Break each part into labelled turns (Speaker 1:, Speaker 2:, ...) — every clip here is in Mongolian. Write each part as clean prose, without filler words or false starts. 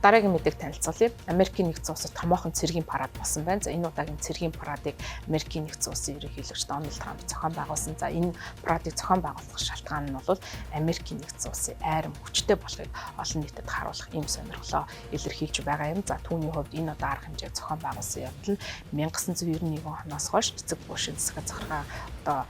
Speaker 1: дараагийн мэдээг танилцуулъя. Америкийн нэгдсэн улсад томоохон цэргийн парад болсон байна. За энэ удаагийн цэргийн парадыг Америкийн нэгдсэн улсын ерөнхийлөгч Дональд Трамп зохион байгуулсан. За энэ парадыг зохион байгуулах шалтгаан нь бол Америкийн нэгдсэн улсын айрам хүчтэй болохыг олон нийтэд харуулах ийм сонирхлоо илэрхийлж байгаа юм. За түүний хувьд энэ удаа арга хэмжээ зохион байгуулсан явдал нь 1991 оноос хойш эцэг буушин засаг захиргаа одоо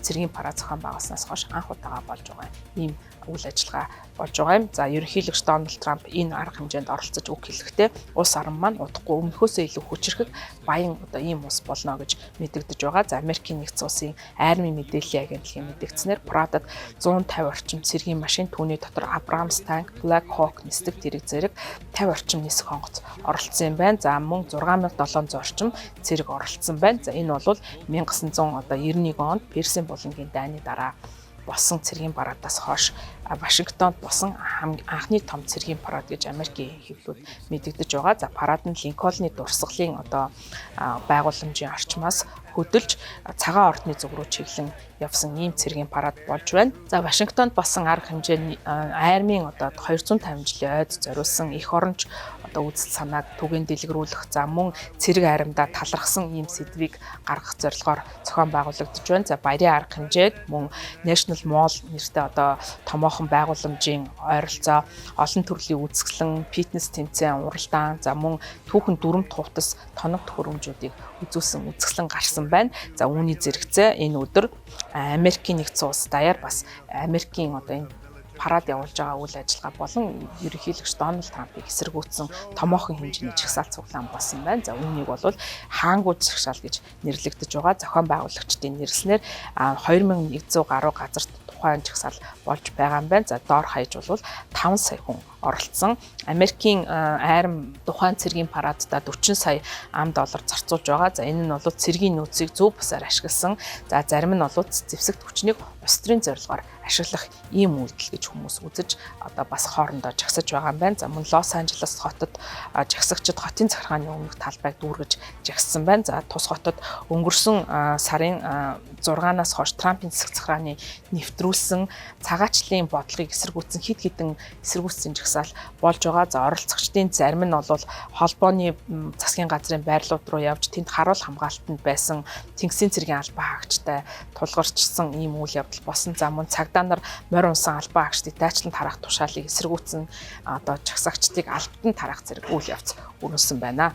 Speaker 1: цэргийн парад зохион байгуулснаас хойш анх удаага болж байгаа ийм үйл ажиллагаа болж байгаа юм. За ерөнхийлөгч Дональд Трамп энэ арга хэмжээнд оролцож үг хэлэхдээ улс орн маань удахгүй өмнөхөөсөө илүү хүчирхэг баян одоо ийм улс болно гэж мэдэгдэж байгаа. За Америкийн нэгдсэн улсын армийн мэдээллийн агентлагийн мэдээлснээр парадад 150 орчим цэргийн машин, түүний дотор Абрамс танк, Black Hawk нисдэг тэрэг зэрэг 50 орчим нисэх онгоц оролцсон юм байна. За мөн 6700 орчим цэрэг оролцсон байна. За энэ бол 1991 онд Персийн булангийн дайны дараа болсон цэргийн парадаас хойш Вашингтонд болсон анхны том цэргийн парад гэж Америкийн хэвлүүд мэдэгдэж байгаа. За парад нь Линкольны дурсгалын одоо байгууламжийн орчмоос хөдөлж цагаан ордны зүг рүү чиглэн явсан ийм цэргийн парад болж байна. За Вашингтонд болсон арга хэмжээ армийн одоо 250 жилийн ойд зориулсан эх оронч одоо үзэл санааг түгээн дэлгэрүүлэх, за мөн цэрэг айрамдаа талархсан ийм сэдвийг гаргах зорилгоор зохион байгуулагдаж байна. За баярын арга хэмжээд мөн National Mall нэртэй одоо томоохон байгууламжийн ойролцоо, олон төрлийн үзэсгэлэн, фитнес тэмцээн, уралдаан, за мөн түүхэн дүрмт хувцас, тоног төхөөрөмжүүдийг үзүүлсэн үзэсгэлэн гарсан байна. За үүний зэрэгцээ энэ өдөр Америкийн нэгдсэн улс даяар бас Америкийн одоо энэ парад явуулж байгаа үйл ажиллагаа болон ерөнхийлөгч Дональд Трампыг эсэргүүцсэн томоохон хэмжээний жагсаал цуглаан болсон байна. За үүнийг бол хаангуй жагсаал гэж нэрлэгдэж байгаа. Зохион байгуулагчдын нэрснээр 2100 гаруй газарт тухайн жагсаал болж байгаа юм байна. За доор хаяж бол 5 сая хүн оролцсон. Америкийн айрам тухайн цэргийн парадта 40 сая $40 зарцуулж байгаа. За энэ нь бол цэргийн нөөцийг зөв бусаар ашигласан. За зарим нь бол зэвсэгт хүчнийг улс төрийн зорилгоор ашиглах ийм үйлдэл гэж хүмүүс үзэж одоо бас хоорондоо жагсаж байгаа юм байна. За мөн Лос Анжелес хотод жагсагчид хотын захиргааны өмнөх талбайг дүүргэж жагссан байна. За тус хотод өнгөрсөн сарын 6-наас хойш Трампын засаг захиргааны нэвтрүүлсэн цагаачлалын бодлогыг эсэргүүцсэн хэд хэдэн эсэргүүцсэн жагсаал болж байгаа. За оролцогчдын зарим нь бол холбооны засгийн газрын байрлууд руу явж тэнд харуул хамгаалтанд байсан Тэнгисийн цэргийн албан хаагчтай тулгарчсан ийм үйл явдал болсон. За мөн цагдаа нар морь унсан албан хаагчдыг дайчлан тарах тушаалыг эсэргүүцсэн одоо жагсаагчдыг албатан тарах зэрэг үйл явц өрнөсөн байна.